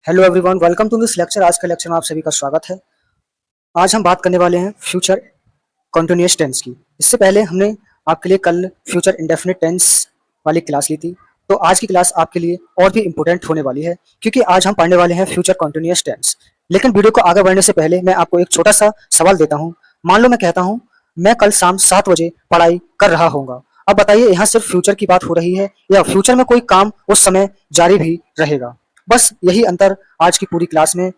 Hello everyone, welcome to this lecture. आज का lecture में आप सभी का स्वागत है। आज हम बात करने वाले हैं फ्यूचर कंटीन्यूअस टेंस की। इससे पहले हमने आपके लिए कल फ्यूचर इंडेफिनिट टेंस वाली क्लास ली थी, तो आज की क्लास आपके लिए और भी इम्पोर्टेंट होने वाली है, क्योंकि आज हम पढ़ने वाले हैं फ्यूचर कंटीन्यूअस टेंस। लेकिन वीडियो को आगे बढ़ने से पहले मैं आपको एक छोटा सा सवाल देता हूँ। मान लो मैं कहता हूँ मैं कल शाम 7 बजे पढ़ाई कर रहा होऊंगा। अब बताइए, यहाँ सिर्फ फ्यूचर की बात हो रही है या फ्यूचर में कोई काम उस समय जारी भी रहेगा? बस यही अंतर आज की पूरी क्लास में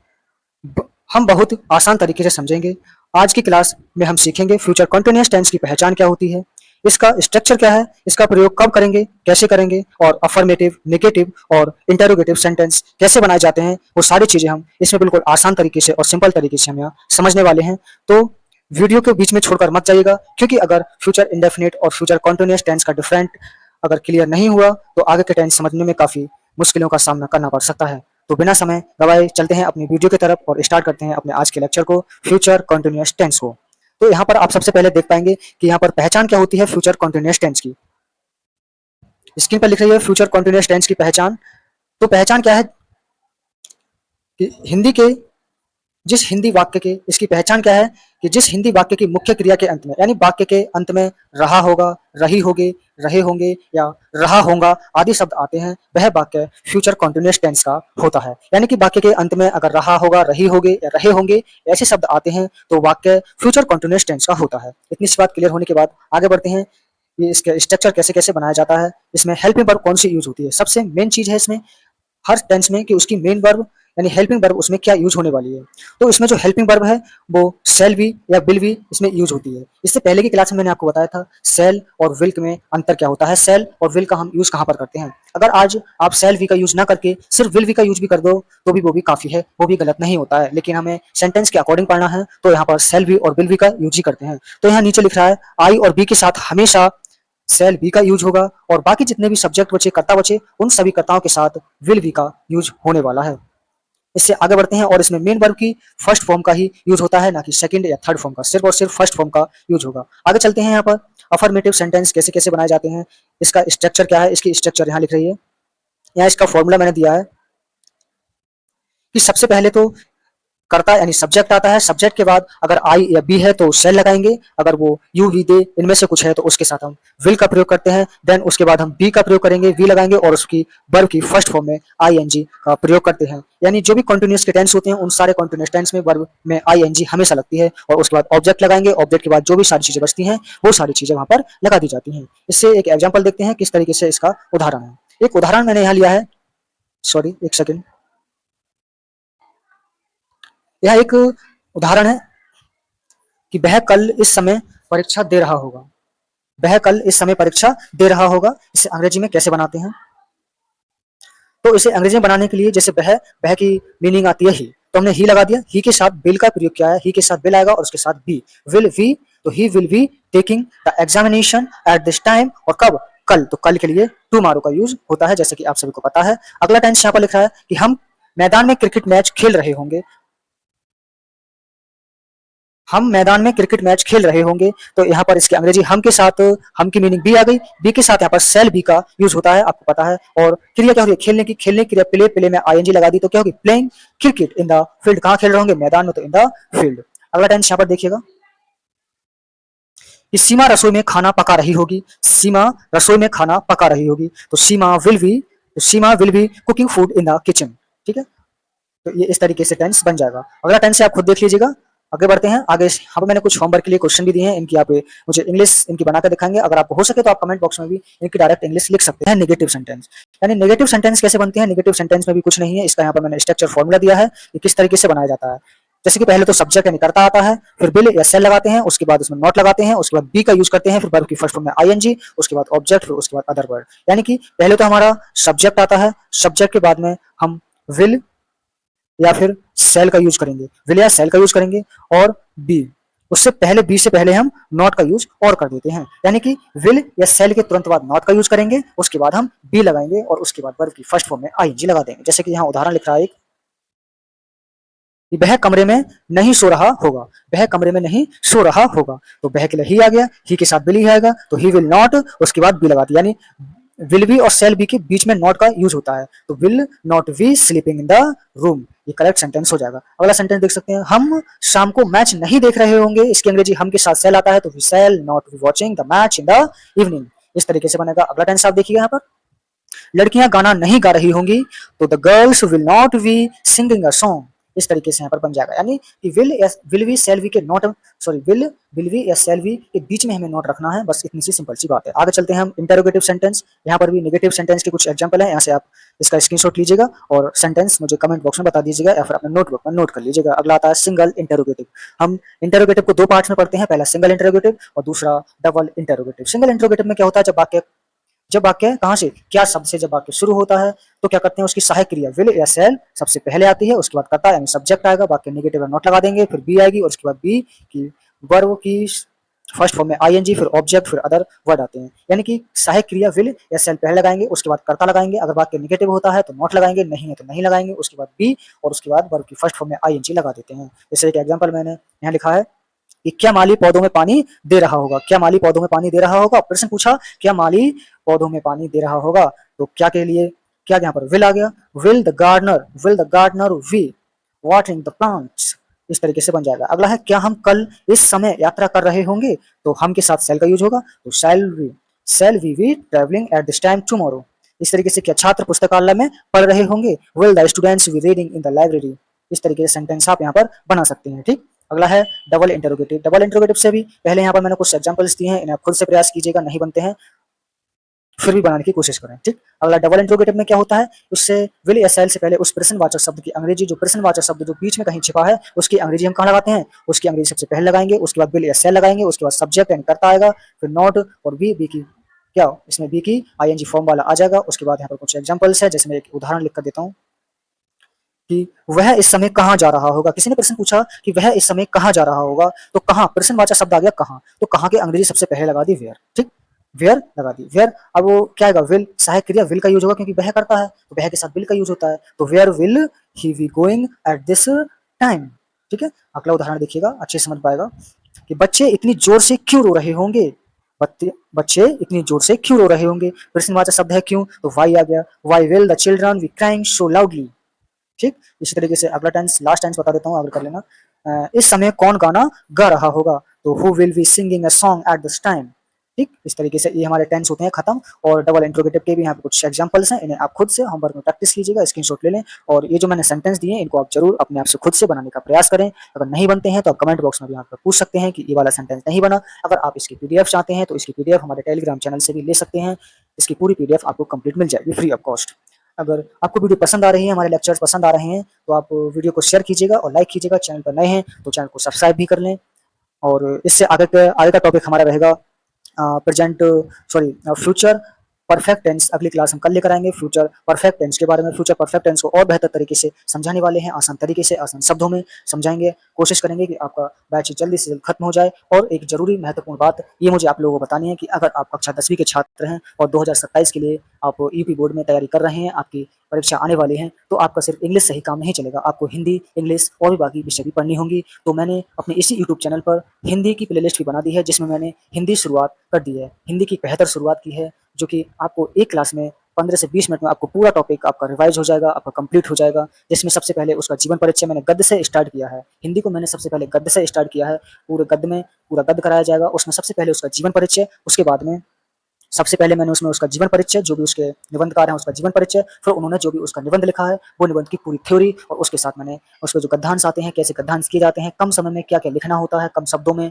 हम बहुत आसान तरीके से समझेंगे। आज की क्लास में हम सीखेंगे फ्यूचर कंटीन्यूअस टेंस की पहचान क्या होती है, इसका स्ट्रक्चर क्या है, इसका प्रयोग कब करेंगे, कैसे करेंगे, और अफर्मेटिव, नेगेटिव और इंटरोगेटिव सेंटेंस कैसे बनाए जाते हैं, वो सारी चीजें हम इसमें बिल्कुल आसान तरीके से और सिंपल तरीके से हम यहाँ समझने वाले हैं। तो वीडियो के बीच में छोड़कर मत जाइएगा, क्योंकि अगर फ्यूचर इंडेफिनिट और फ्यूचर कंटीन्यूअस टेंस का डिफरेंट अगर क्लियर नहीं हुआ तो आगे के टेंस समझने में काफी मुश्किलों का सामना करना पड़ सकता है। तो बिना समय गवाए चलते हैं अपनी वीडियो की तरफ और स्टार्ट करते हैं अपने आज के लेक्चर को, फ्यूचर कंटीन्यूअस टेंस को। तो यहाँ पर आप सबसे पहले देख पाएंगे कि यहाँ पर पहचान क्या होती है फ्यूचर कंटीन्यूअस टेंस की। स्क्रीन पर लिख रही है फ्यूचर कंटीन्यूअस टेंस की पहचान। तो पहचान क्या है कि हिंदी के जिस हिंदी वाक्य के इसकी पहचान क्या है कि जिस हिंदी वाक्य की मुख्य क्रिया के अंत में, यानी वाक्य के अंत में रहा होगा, रही होगी, रहे होंगे या रहा होगा आदि शब्द आते हैं, वह वाक्य फ्यूचर कंटीन्यूअस टेंस का होता है। यानी कि वाक्य के अंत में अगर रहा होगा, रही होगे या रहे होंगे ऐसे शब्द आते हैं तो वाक्य फ्यूचर कंटीन्यूअस टेंस का होता है। इतनी सी बात क्लियर होने के बाद आगे बढ़ते हैं। ये इसका स्ट्रक्चर कैसे कैसे बनाया जाता है, इसमें हेल्पिंग वर्ब कौन सी यूज होती है। सबसे मेन चीज है इसमें हर टेंस में कि उसकी मेन वर्ब यानी हेल्पिंग वर्ब उसमें क्या यूज होने वाली है। तो इसमें जो हेल्पिंग वर्ब है वो शैल बी या विल बी इसमें यूज होती है। इससे पहले की क्लास में मैंने आपको बताया था शैल और विल में अंतर क्या होता है, शैल और विल का हम यूज कहाँ पर करते हैं। अगर आज आप शैल वी का यूज ना करके सिर्फ विल वी का यूज भी कर दो तो भी वो भी काफी है, वो भी गलत नहीं होता है, लेकिन हमें सेंटेंस के अकॉर्डिंग पढ़ना है तो यहाँ पर शैल वी और विल वी का यूज ही करते हैं। तो यहाँ नीचे लिख रहा है आई और बी के साथ हमेशा सेल बी का यूज होगा और बाकी जितने भी सब्जेक्ट बचे, कर्ता बचे, उन सभी कर्ताओं के साथ विल बी का यूज होने वाला है। इससे आगे बढ़ते हैं और इसमें मेन वर्ब की फर्स्ट फॉर्म का ही यूज होता है, ना कि सेकंड या थर्ड फॉर्म का, सिर्फ और सिर्फ फर्स्ट फॉर्म का यूज होगा। आगे चलते हैं यहाँ पर अफर्मेटिव सेंटेंस कैसे कैसे बनाए जाते हैं, इसका स्ट्रक्चर क्या है, इसकी स्ट्रक्चर यहाँ लिख रही है। यहाँ इसका फॉर्मूला मैंने दिया है कि सबसे पहले तो कर्ता यानी सब्जेक्ट आता है, सब्जेक्ट के बाद अगर आई या बी है तो शेल लगाएंगे, अगर वो यू वी दे इनमें से कुछ है तो उसके साथ हम विल का प्रयोग करते हैं। देन उसके बाद हम बी का प्रयोग करेंगे, वी लगाएंगे और उसकी वर्ब की फर्स्ट फॉर्म में आईएनजी का प्रयोग करते हैं। यानी जो भी कंटीन्यूअस के टेंस होते हैं उन सारे कंटीन्यूअस टेंस में वर्ब में आईएनजी हमेशा लगती है और उसके बाद ऑब्जेक्ट लगाएंगे, ऑब्जेक्ट के बाद जो भी सारी चीजें बचती हैं वो सारी चीजें वहां पर लगा दी जाती हैं। इससे एक एग्जाम्पल देखते हैं किस तरीके से इसका उदाहरण है। एक उदाहरण मैंने यहाँ लिया है, सॉरी एक सेकेंड, यह एक उदाहरण है कि वह कल इस समय परीक्षा दे रहा होगा। वह कल इस समय परीक्षा दे रहा होगा, इसे अंग्रेजी में कैसे बनाते हैं? तो इसे अंग्रेजी में बनाने के लिए जैसे वह की मीनिंग आती है ही, तो हमने ही लगा दिया, ही के साथ विल का प्रयोग किया है, ही के साथ विल आएगा और उसके साथ बी, विल वी, तो he will be taking the examination eight this time, और कब? कल। तो कल के लिए टुमारो का यूज होता है, जैसे कि आप सभी को पता है। अगला टेंस यहाँ पर लिखा है कि हम मैदान में क्रिकेट मैच खेल रहे होंगे। हम मैदान में क्रिकेट मैच खेल रहे होंगे, तो यहाँ पर इसके अंग्रेजी हम के साथ हम की मीनिंग बी आ गई, बी के साथ यहाँ पर सेल बी का यूज होता है, आपको पता है। और क्रिया क्या होती है खेलने की, खेलने की क्रिया प्ले, प्ले में आईएनजी लगा दी तो क्या होगी playing cricket in the field. कहाँ खेल रहे होंगे? मैदान में, तो इन द फील्ड। अगला टेंस यहाँ पर देखिएगा कि सीमा रसोई में खाना पका रही होगी। सीमा रसोई में खाना पका रही होगी, तो Seema will be cooking food in the kitchen. ठीक है, तो ये इस तरीके से टेंस बन जाएगा। अगला टेंस है आप खुद देख लीजिएगा। आगे बढ़ते हैं। आगे यहाँ पर मैंने कुछ होमवर्क के लिए क्वेश्चन भी दिए हैं, इनकी आप मुझे इंग्लिश इनकी बनाकर दिखाएंगे। अगर आपको हो सके तो आप कमेंट बॉक्स में भी इनकी डायरेक्ट इंग्लिश लिख सकते हैं। नेगेटिव सेंटेंस, यानी नेगेटिव सेंटेंस कैसे बनते हैं? नेगेटिव सेंटेंस में भी कुछ नहीं है, इसका यहाँ पर मैंने स्ट्रक्चर फॉर्मूला दिया है कि किस तरीके से बनाया जाता है। जैसे कि पहले तो सब्जेक्ट यानी कर्ता आता है, फिर बिल या सेल लगाते हैं, उसके बाद उसमें नॉट लगाते हैं, उसके बाद बी का यूज करते हैं, फिर वर्ब की फर्स्ट फॉर्म में आईएनजी, उसके बाद ऑब्जेक्ट, फिर उसके बाद अदर वर्ड। यानी कि पहले तो हमारा सब्जेक्ट आता है, सब्जेक्ट के बाद में हम विल या फिर सेल का यूज करेंगे, विल या सेल का यूज करेंगे, और बी, उससे पहले बी से पहले हम नॉट का यूज और कर देते हैं। यानी कि विल या सेल के तुरंत बाद नॉट का यूज करेंगे, उसके बाद हम बी लगाएंगे और उसके बाद वर्ब की फर्स्ट फॉर्म में आईएनजी लगा देंगे। जैसे कि यहाँ उदाहरण लिख रहा है कि वह कमरे में नहीं सो रहा होगा। वह कमरे में नहीं सो रहा होगा, तो वह के लिए ही आ गया, ही के साथ बिल ही आएगा, तो ही विल नॉट, उसके बाद बी लगा दिया। यानी विल बी और शैल बी के बीच में नॉट का यूज होता है, तो will not be sleeping in the room, ये करेक्ट सेंटेंस हो जाएगा। अगला सेंटेंस देख सकते हैं, हम शाम को मैच नहीं देख रहे होंगे, इसकी अंग्रेजी हम के साथ शैल आता है, तो we shall not be watching the match in the evening, इस तरीके से बनेगा। अगला टेंस आप देखिए यहाँ पर, लड़कियां गाना नहीं गा रही होंगी, तो the girls will not be singing a song, इस तरीके से यहाँ पर बन जाएगा। यानी कि विल वी सेल वी के नॉट, सॉरी विल वी या सेल वी के बीच में हमें नॉट रखना है, बस इतनी सी सिंपल सी बात है। आगे चलते हैं हम इंटरोगेटिव सेंटेंस, यहाँ पर भी नेगेटिव सेंटेंस के कुछ एग्जांपल है, यहाँ से आप इसका स्क्रीनशॉट लीजिएगा और सेंटेंस मुझे कमेंट बॉक्स में बता दीजिएगा या फिर अपने नोटबुक में नोट कर लीजिएगा। अगला आता है सिंगल इंटरोगेटिव। हम इंटरोगेटिव को दो पार्ट्स में पढ़ते हैं, पहला सिंगल इंटरोगेटिव और दूसरा डबल इंटरोगेटिव। सिंगल इंटरोगेटिव में क्या होता है, जब वाक्य कहाँ से, क्या शब्द से जब वाक्य शुरू होता है, तो क्या करते हैं, उसकी सहायक क्रिया विल या शैल सबसे पहले आती है, उसके बाद कर्ता यानी सब्जेक्ट आएगा, वाक्य नेगेटिव में नॉट लगा देंगे, फिर बी आएगी और उसके बाद बी की वर्ब की फर्स्ट फॉर्म में आईएनजी, फिर ऑब्जेक्ट, फिर अदर वर्ड आते हैं। यानी कि सहायक क्रिया विल या शैल पहले लगाएंगे, उसके बाद कर्ता लगाएंगे, अगर वाक्य नेगेटिव होता है तो नॉट लगाएंगे, नहीं है तो नहीं लगाएंगे, उसके बाद बी और उसके बाद वर्ब की फर्स्ट फॉर्म में आईएनजी लगा देते हैं। जैसे एक एग्जाम्पल मैंने यहाँ लिखा है कि क्या माली पौधों में पानी दे रहा होगा, क्या माली पौधों में पानी दे रहा होगा, प्रश्न पूछा क्या माली पौधों में पानी दे रहा होगा, तो क्या के लिए क्या यहाँ पर विल आ गया, will the gardener be watering the plants, इस तरीके से बन जाएगा। अगला है क्या हम कल इस समय यात्रा कर रहे होंगे, तो हम के साथ शैल का यूज होगा, तो shall we be travelling at this time tomorrow. इस तरीके से क्या छात्र पुस्तकालय में पढ़ रहे होंगे, will the students be reading in the library, इस तरीके से सेंटेंस आप यहाँ पर बना सकते हैं। ठीक, अगला है डबल इंटरोगेटिव। डबल इंटरोगेटिव से भी पहले यहाँ पर मैंने कुछ एग्जांपल्स दिए हैं, इन्हें आप खुद से प्रयास कीजिएगा, नहीं बनते हैं फिर भी बनाने की कोशिश करें। ठीक, अगला डबल इंटरोगेटिव में क्या होता है, उससे विल या शैल से पहले उस प्रश्नवाचक शब्द की अंग्रेजी, जो प्रश्नवाचक शब्द जो बीच में कहीं छिपा है, उसकी अंग्रेजी हम कहाँ लगाते हैं, उसकी अंग्रेजी सबसे पहले लगाएंगे, उसके बाद विल या शैल लगाएंगे, उसके बाद सब्जेक्ट एंड करता आएगा, फिर नॉट और बी की क्या इसमें बी की आईएनजी फॉर्म वाला आ जाएगा। उसके बाद यहाँ पर कुछ एग्जांपल्स है, जैसे मैं एक उदाहरण लिख कर देता हूँ कि वह इस समय कहाँ जा रहा होगा। किसी ने प्रश्न पूछा कि वह इस समय कहाँ जा रहा होगा, तो कहाँ प्रश्नवाचक शब्द आ गया कहाँ, तो कहाँ की अंग्रेजी सबसे पहले लगा दी वेयर। ठीक, वेयर लगा दी वेयर। अब वो क्या आएगा, विल सहायक क्रिया विल का यूज होगा क्योंकि वह करता है, तो वह के साथ विल का यूज होता है, तो where will he be going at this time. ठीक है, अगला उदाहरण देखिएगा, अच्छे समझ पाएगा कि बच्चे इतनी जोर से क्यों रो रहे होंगे, बच्चे इतनी जोर से क्यों रो रहे होंगे, प्रश्नवाचक शब्द है क्यों, तो वाई आ गया, why will the children be crying so loudly. ठीक, इसी तरीके से अगला टेंस लास्ट टेंस बता देता हूँ, अगर कर लेना। इस समय कौन गाना गा रहा होगा, तो who will be singing a song eight this time. ठीक, इस तरीके से ये हमारे टेंस होते हैं खत्म। और डबल इंट्रोगेटिव के भी यहाँ पे कुछ एग्जांपल्स हैं, इन्हें आप खुद से होमवर्क में प्रैक्टिस कीजिएगा, स्क्रीनशॉट ले लें, और ये जो मैंने सेंटेंस दिए इनको आप जरूर अपने आप से खुद से बनाने का प्रयास करें। अगर नहीं बनते हैं तो आप कमेंट बॉक्स में भी यहाँ पर पूछ सकते हैं कि ये वाला सेंटेंस नहीं बना। अगर आप इसकी पीडीएफ चाहते हैं तो इसकी पीडीएफ हमारे टेलीग्राम चैनल से भी ले सकते हैं, इसकी पूरी पीडीएफ आपको कंप्लीट मिल जाएगी फ्री ऑफ कॉस्ट। अगर आपको वीडियो पसंद आ रही है, हमारे लेक्चर्स पसंद आ रहे हैं, तो आप वीडियो को शेयर कीजिएगा और लाइक कीजिएगा। चैनल पर नए हैं तो चैनल को सब्सक्राइब भी कर लें। और इससे आगे का टॉपिक हमारा रहेगा present sorry future perfect tense. अगली क्लास हम कल लेकर आएंगे फ्यूचर परफेक्ट टेंस के बारे में। फ्यूचर परफेक्ट टेंस को और बेहतर तरीके से समझाने वाले हैं, आसान तरीके से, आसान शब्दों में समझाएंगे। कोशिश करेंगे कि आपका बैच जल्दी से जल्द खत्म हो जाए। और एक जरूरी महत्वपूर्ण बात ये मुझे आप लोगों को बतानी है कि अगर आप कक्षा 10वीं के छात्र हैं और 2027 के लिए आप यूपी बोर्ड में तैयारी कर रहे हैं, आपकी परीक्षा आने वाली है, तो आपका सिर्फ इंग्लिश से ही काम नहीं चलेगा, आपको हिंदी, इंग्लिश और भी बाकी विषय भी पढ़नी होंगी। तो मैंने अपने इसी यूट्यूब चैनल पर हिंदी की प्लेलिस्ट भी बना दी है, जिसमें मैंने हिंदी शुरुआत कर दी है, हिंदी की बेहतर शुरुआत की है, जो कि आपको एक क्लास में 15 से 20 मिनट में आपको पूरा टॉपिक आपका रिवाइज हो जाएगा, आपका कंप्लीट हो जाएगा। जिसमें सबसे पहले उसका जीवन परिचय मैंने गद्य से स्टार्ट किया है, हिंदी को मैंने सबसे पहले गद्य से स्टार्ट किया है, पूरे गद्य में पूरा गद्य कराया जाएगा। उसमें सबसे पहले उसका जीवन परिचय, उसके बाद में सबसे पहले मैंने उसमें उसका जीवन परिचय, जो भी उसके निबंधकार हैं उसका जीवन परिचय, फिर उन्होंने जो भी उसका निबंध लिखा है वो निबंध की पूरी थ्योरी, और उसके साथ मैंने उसके जो गद्यांश आते हैं, कैसे गद्यांश किए जाते हैं, कम समय में क्या क्या लिखना होता है, कम शब्दों में।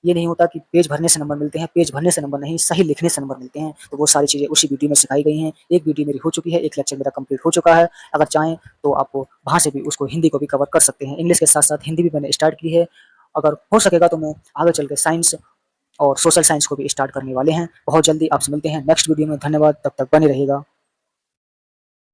ये नहीं होता कि पेज भरने से नंबर मिलते हैं, पेज भरने से नंबर नहीं, सही लिखने से नंबर मिलते हैं। तो वो सारी चीज़ें उसी वीडियो में सिखाई गई हैं। एक वीडियो मेरी हो चुकी है, एक लेक्चर मेरा कंप्लीट हो चुका है। अगर चाहें तो आप वहाँ से भी उसको हिंदी को भी कवर कर सकते हैं। इंग्लिश के साथ साथ हिंदी भी मैंने स्टार्ट की है। अगर हो सकेगा तो मैं आगे चल के साइंस और सोशल साइंस को भी स्टार्ट करने वाले हैं बहुत जल्दी। आपसे मिलते हैं नेक्स्ट वीडियो में। धन्यवाद, तब तक बने रहिएगा।